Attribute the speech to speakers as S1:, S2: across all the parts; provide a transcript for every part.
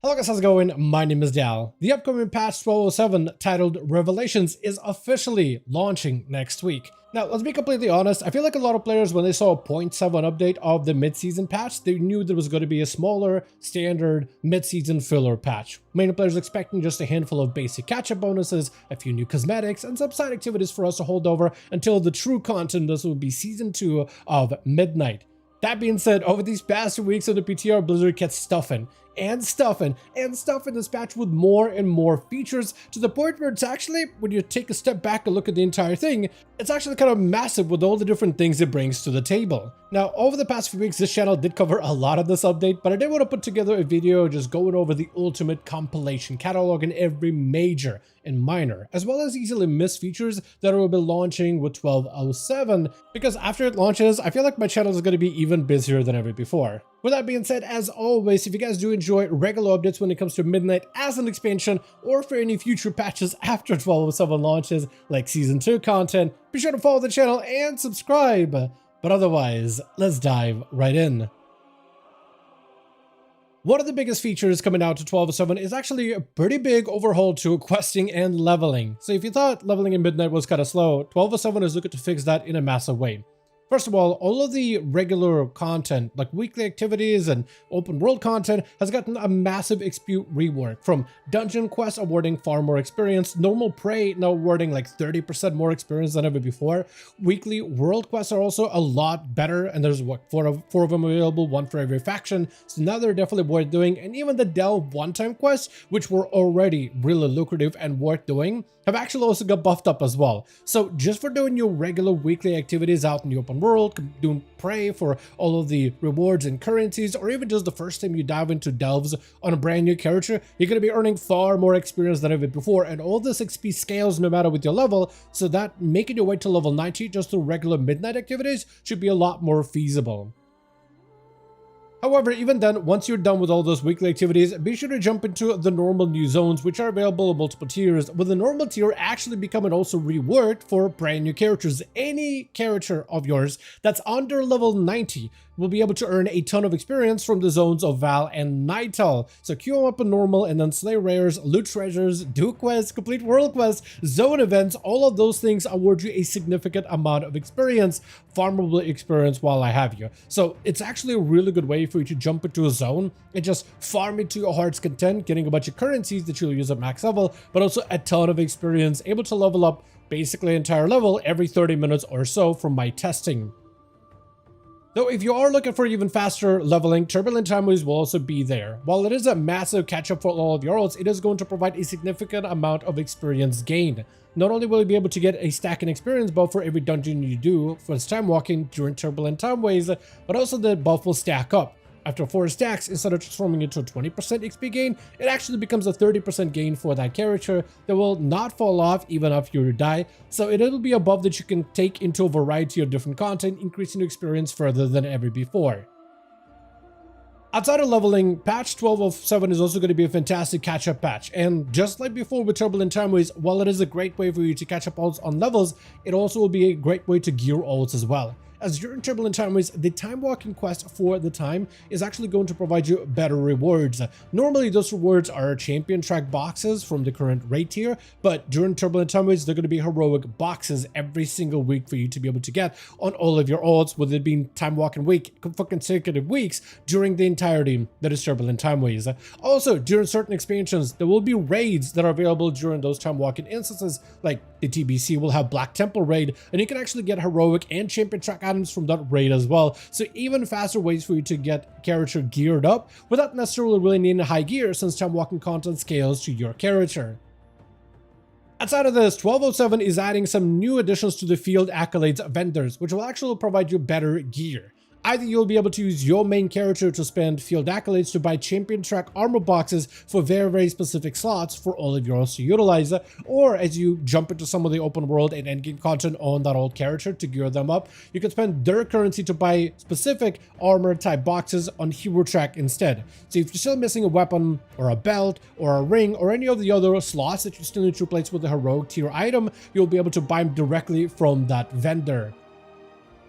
S1: Hello guys, how's it going? My name is Dal. The upcoming patch 1207 titled Revelations is officially launching next week. Now, let's be completely honest, I feel like a lot of players, when they saw a 0.7 update of the mid-season patch, they knew there was going to be a smaller, standard, mid-season filler patch. Many players expecting just a handful of basic catch-up bonuses, a few new cosmetics, and some side activities for us to hold over until the true content. This will be Season 2 of Midnight. That being said, over these past 2 weeks of the PTR, Blizzard kept stuffing this patch with more and more features, to the point where it's actually, when you take a step back and look at the entire thing, it's actually kind of massive with all the different things it brings to the table. Now, over the past few weeks, this channel did cover a lot of this update, but I did want to put together a video just going over the ultimate compilation catalog and every major and minor, as well as easily missed features that will be launching with 1207, because after it launches, I feel like my channel is going to be even busier than ever before. With that being said, as always, if you guys do enjoy regular updates when it comes to Midnight as an expansion, or for any future patches after 1207 launches, like Season 2 content, be sure to follow the channel and subscribe. But otherwise, let's dive right in. One of the biggest features coming out to 1207 is actually a pretty big overhaul to questing and leveling. So if you thought leveling in Midnight was kind of slow, 1207 is looking to fix that in a massive way. First of all of the regular content, like weekly activities and open world content, has gotten a massive XP rework, from dungeon quests awarding far more experience, normal prey now awarding like 30% more experience than ever before. Weekly world quests are also a lot better, and there's what, four of them available, one for every faction, so now they're definitely worth doing. And even the Delve one-time quests, which were already really lucrative and worth doing, have actually also got buffed up as well. So just for doing your regular weekly activities out in the open world, doing prey for all of the rewards and currencies, or even just the first time you dive into delves on a brand new character, you're going to be earning far more experience than ever before, and all this XP scales no matter with your level, so that making your way to level 90 just through regular Midnight activities should be a lot more feasible. However, even then, once you're done with all those weekly activities, be sure to jump into the normal new zones, which are available in multiple tiers, with the normal tier actually becoming also reworked for brand new characters. Any character of yours that's under level 90 will be able to earn a ton of experience from the zones of Val and Nightel. So queue them up in normal and then slay rares, loot treasures, do quests, complete world quests, zone events. All of those things award you a significant amount of experience, farmable experience, while I have you. So it's actually a really good way for you to jump into a zone and just farm it to your heart's content, getting a bunch of currencies that you'll use at max level, but also a ton of experience, able to level up basically an entire level every 30 minutes or so from my testing. Though if you are looking for even faster leveling, Turbulent Timeways will also be there. While it is a massive catch-up for all of your ults, it is going to provide a significant amount of experience gain. Not only will you be able to get a stack in experience buff for every dungeon you do for its Timewalking during Turbulent Timeways, but also the buff will stack up. After 4 stacks, instead of transforming into a 20% XP gain, it actually becomes a 30% gain for that character that will not fall off even after you die, so it'll be a buff that you can take into a variety of different content, increasing your experience further than ever before. Outside of leveling, patch 1207 is also going to be a fantastic catch-up patch, and just like before with Turbulent Timeways, while it is a great way for you to catch up ults on levels, it also will be a great way to gear ults as well. As during Turbulent Timeways, the Timewalking quest for the time is actually going to provide you better rewards. Normally, those rewards are champion track boxes from the current raid tier, but during Turbulent Timeways, they're going to be heroic boxes every single week for you to be able to get on all of your ults, with it being Timewalking week for consecutive weeks during the entirety that is Turbulent Timeways. Also, during certain expansions, there will be raids that are available during those Timewalking instances, like the TBC will have Black Temple raid, and you can actually get heroic and champion track items from that raid as well. So even faster ways for you to get character geared up without necessarily really needing high gear, since Timewalking content scales to your character. Outside of this, 1207 is adding some new additions to the field accolades vendors, which will actually provide you better gear. Either you'll be able to use your main character to spend field accolades to buy champion track armor boxes for very specific slots for all of your ults to utilize, or as you jump into some of the open world and endgame content on that old character to gear them up, you can spend their currency to buy specific armor type boxes on hero track instead. So if you're still missing a weapon or a belt or a ring or any of the other slots that you still need to replace with a heroic tier item, you'll be able to buy them directly from that vendor.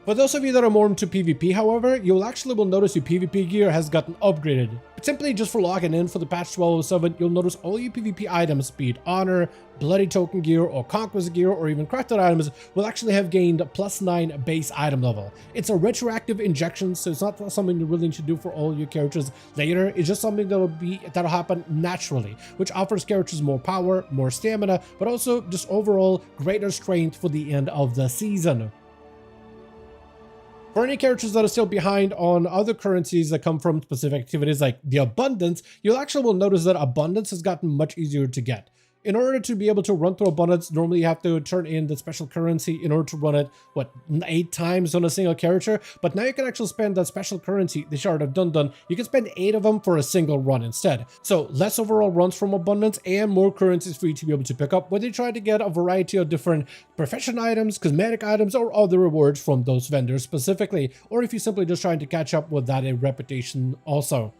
S1: For those of you that are more into PvP, however, you'll actually will notice your PvP gear has gotten upgraded. But simply just for logging in for the patch 1207, you'll notice all your PvP items, be it Honor, Bloody Token gear, or Conquest gear, or even crafted items, will actually have gained +9 base item level. It's a retroactive injection, so it's not something you really need to do for all your characters later. It's just something that'll happen naturally, which offers characters more power, more stamina, but also just overall greater strength for the end of the season. For any characters that are still behind on other currencies that come from specific activities like the Abundance, you'll actually will notice that Abundance has gotten much easier to get. In order to be able to run through Abundance, normally you have to turn in the special currency in order to run it, 8 times on a single character? But now you can actually spend that special currency, the Shard of Dun Dun, you can spend 8 of them for a single run instead. So less overall runs from Abundance and more currencies for you to be able to pick up, whether you try to get a variety of different profession items, cosmetic items, or other rewards from those vendors specifically, or if you're simply just trying to catch up with that reputation also.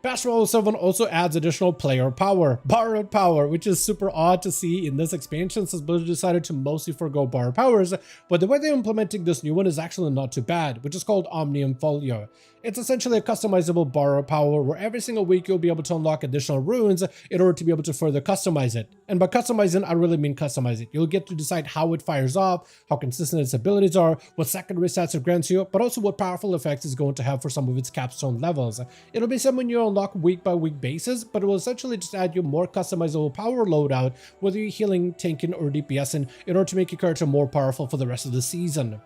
S1: Patch 1207 also adds additional player power, borrowed power, which is super odd to see in this expansion since Blizzard decided to mostly forgo borrowed powers, but the way they're implementing this new one is actually not too bad, which is called Omnium Folio. It's essentially a customizable borrowed power where every single week you'll be able to unlock additional runes in order to be able to further customize it. And by customizing, I really mean customize it. You'll get to decide how it fires off, how consistent its abilities are, what secondary stats it grants you, but also what powerful effects it's going to have for some of its capstone levels. It'll be something you'll unlock week by week basis, but it will essentially just add you more customizable power loadout, whether you're healing, tanking, or DPSing, in order to make your character more powerful for the rest of the season.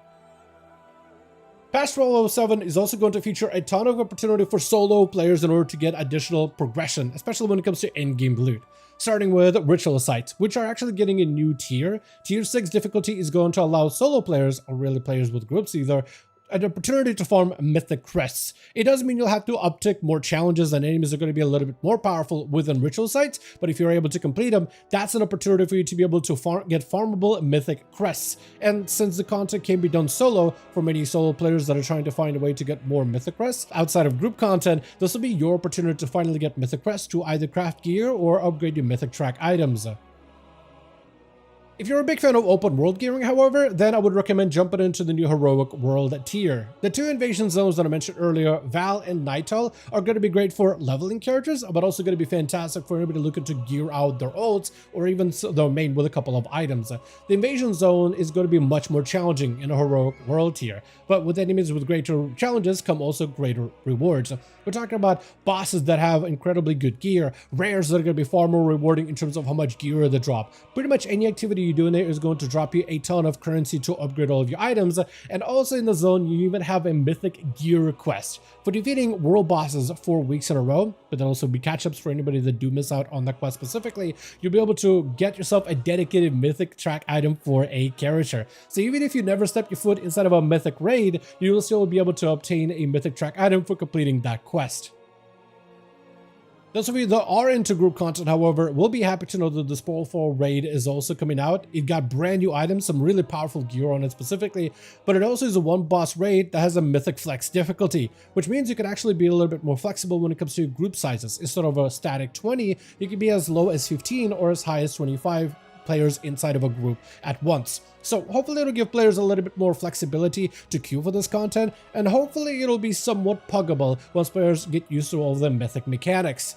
S1: Patch 1207 is also going to feature a ton of opportunity for solo players in order to get additional progression, especially when it comes to endgame loot. Starting with ritual sites, which are actually getting a new tier. Tier 6 difficulty is going to allow solo players, or really players with groups either, an opportunity to farm mythic crests. It does mean you'll have to uptick more challenges and enemies are going to be a little bit more powerful within ritual sites, but if you're able to complete them, that's an opportunity for you to be able to get farmable mythic crests. And since the content can be done solo, for many solo players that are trying to find a way to get more mythic crests outside of group content, this will be your opportunity to finally get mythic crests to either craft gear or upgrade your mythic track items. If you're a big fan of open world gearing, however, then I would recommend jumping into the new heroic world tier. The 2 invasion zones that I mentioned earlier, Val and Nightel, are going to be great for leveling characters, but also going to be fantastic for anybody looking to gear out their ults or even their main with a couple of items. The invasion zone is going to be much more challenging in a heroic world tier, but with enemies with greater challenges come also greater rewards. We're talking about bosses that have incredibly good gear, rares that are going to be far more rewarding in terms of how much gear they drop. Pretty much any activity you do in there is going to drop you a ton of currency to upgrade all of your items, and also in the zone you even have a mythic gear quest for defeating world bosses 4 weeks in a row, but there'll also be catch-ups for anybody that do miss out on that quest specifically. You'll be able to get yourself a dedicated mythic track item for a character. So even if you never step your foot inside of a mythic raid, you will still be able to obtain a mythic track item for completing that quest. Those of you that are into group content, however, will be happy to know that the Sporefall raid is also coming out. It got brand new items, some really powerful gear on it specifically, but it also is a one boss raid that has a mythic flex difficulty, which means you can actually be a little bit more flexible when it comes to group sizes. Instead of a static 20, you can be as low as 15 or as high as 25 players inside of a group at once. So hopefully it'll give players a little bit more flexibility to queue for this content, and hopefully it'll be somewhat puggable once players get used to all the mythic mechanics.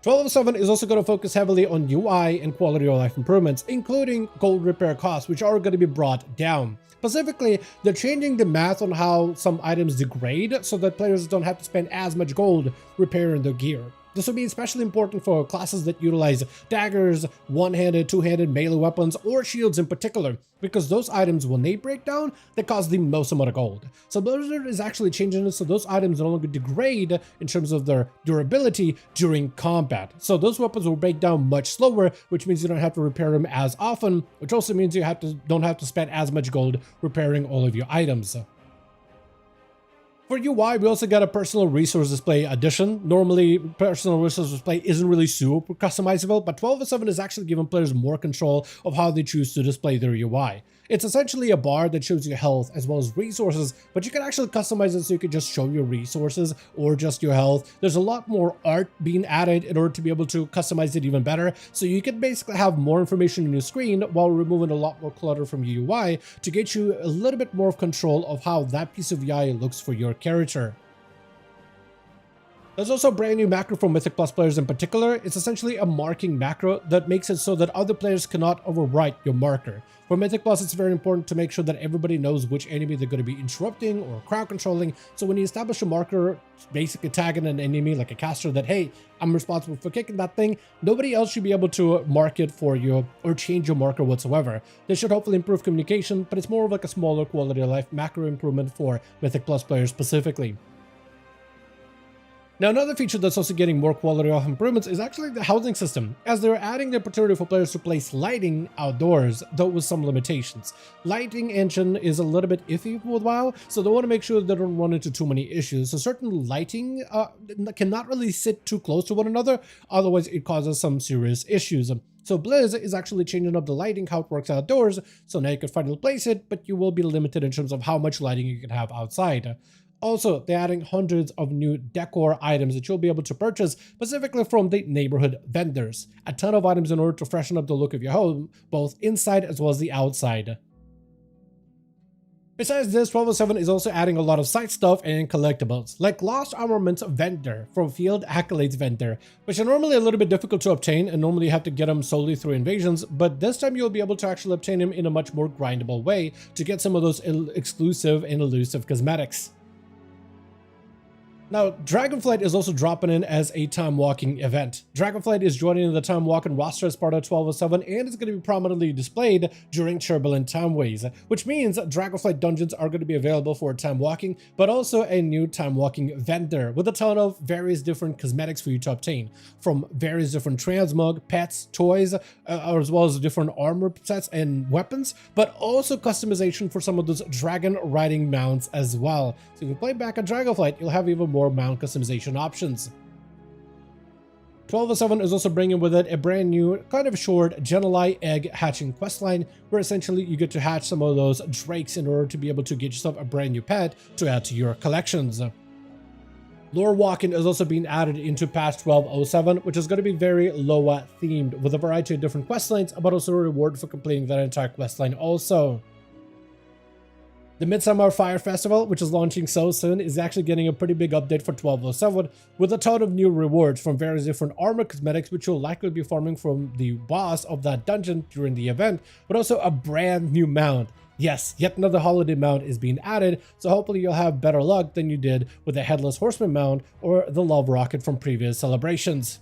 S1: 1207 is also going to focus heavily on UI and quality of life improvements, including gold repair costs, which are going to be brought down. Specifically, they're changing the math on how some items degrade so that players don't have to spend as much gold repairing their gear. This will be especially important for classes that utilize daggers, one-handed, two-handed melee weapons, or shields in particular, because those items, when they break down, they cost the most amount of gold. So Blizzard is actually changing it so those items no longer degrade in terms of their durability during combat. So those weapons will break down much slower, which means you don't have to repair them as often, which also means you don't have to spend as much gold repairing all of your items. For UI, we also got a personal resource display addition. Normally, personal resource display isn't really super customizable, but 1207 is actually giving players more control of how they choose to display their UI. It's essentially a bar that shows you health as well as resources, but you can actually customize it so you can just show your resources or just your health. There's a lot more art being added in order to be able to customize it even better, so you can basically have more information on your screen while removing a lot more clutter from your UI to get you a little bit more of control of how that piece of UI looks for your character. There's also a brand new macro for Mythic Plus players in particular. It's essentially a marking macro that makes it so that other players cannot overwrite your marker. For Mythic Plus, it's very important to make sure that everybody knows which enemy they're going to be interrupting or crowd controlling. So when you establish a marker, basically tagging an enemy like a caster that, hey, I'm responsible for kicking that thing, nobody else should be able to mark it for you or change your marker whatsoever. This should hopefully improve communication, but it's more of like a smaller quality of life macro improvement for Mythic Plus players specifically. Now, another feature that's also getting more quality of improvements is actually the housing system, as they're adding the opportunity for players to place lighting outdoors, though with some limitations. Lighting engine is a little bit iffy for a while, so they want to make sure they don't run into too many issues. So certain lighting cannot really sit too close to one another, otherwise it causes some serious issues. So Blizz is actually changing up the lighting, how it works outdoors, so now you can finally place it, but you will be limited in terms of how much lighting you can have outside. Also, they're adding hundreds of new decor items that you'll be able to purchase specifically from the neighborhood vendors. A ton of items in order to freshen up the look of your home, both inside as well as the outside. Besides this, 1207 is also adding a lot of side stuff and collectibles, like Lost Armaments vendor from Field Accolades vendor, which are normally a little bit difficult to obtain and normally you have to get them solely through invasions, but this time you'll be able to actually obtain them in a much more grindable way to get some of those exclusive and elusive cosmetics. Now, Dragonflight is also dropping in as a Timewalking event. Dragonflight is joining the Timewalking roster as part of 1207 and is going to be prominently displayed during Turbulent Timeways, which means Dragonflight dungeons are going to be available for Timewalking, but also a new Timewalking vendor with a ton of various different cosmetics for you to obtain, from various different transmog, pets, toys, as well as different armor sets and weapons, but also customization for some of those dragon riding mounts as well. So if you play back on Dragonflight, you'll have even more mount customization options. 1207 is also bringing with it a brand new, kind of short Geneli egg hatching questline, where essentially you get to hatch some of those drakes in order to be able to get yourself a brand new pet to add to your collections. Lorewalking is also being added into patch 1207, which is going to be very Loa themed with a variety of different questlines, but also a reward for completing that entire questline also. The Midsummer Fire Festival, which is launching so soon, is actually getting a pretty big update for 1207 with a ton of new rewards from various different armor cosmetics, which you'll likely be farming from the boss of that dungeon during the event, but also a brand new mount. Yes, yet another holiday mount is being added, so hopefully you'll have better luck than you did with the Headless Horseman mount or the Love Rocket from previous celebrations.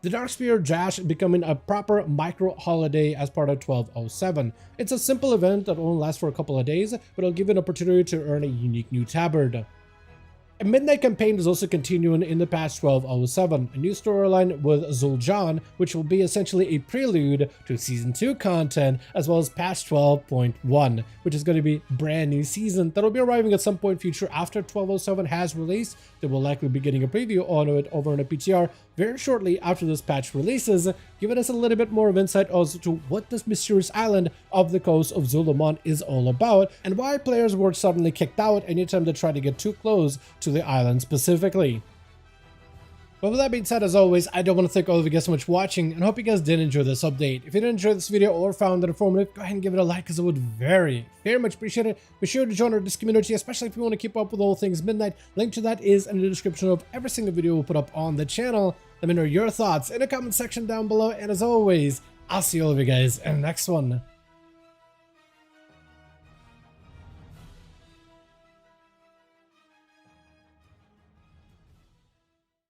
S1: The Darkspear Jash becoming a proper micro holiday as part of 1207. It's a simple event that won't last for a couple of days, but it'll give you an opportunity to earn a unique new tabard. A Midnight campaign is also continuing in the patch 1207, a new storyline with Zul'Jan, which will be essentially a prelude to Season 2 content, as well as patch 12.1, which is going to be a brand new season that will be arriving at some point future after 1207 has released. They will likely be getting a preview on it over on a PTR very shortly after this patch releases, giving us a little bit more of insight as to what this mysterious island of the coast of Zul'Aman is all about, and why players were suddenly kicked out anytime they try to get too close to the island specifically. But with that being said, as always, I do want to thank all of you guys so much for watching, and hope you guys did enjoy this update. If you did enjoy this video or found it informative, go ahead and give it a like, because I would very much appreciate it. Be sure to join our Discord community, especially if you want to keep up with all things Midnight. Link to that is in the description of every single video we'll put up on the channel. Let me know your thoughts in the comment section down below, and as always, I'll see all of you guys in the next one.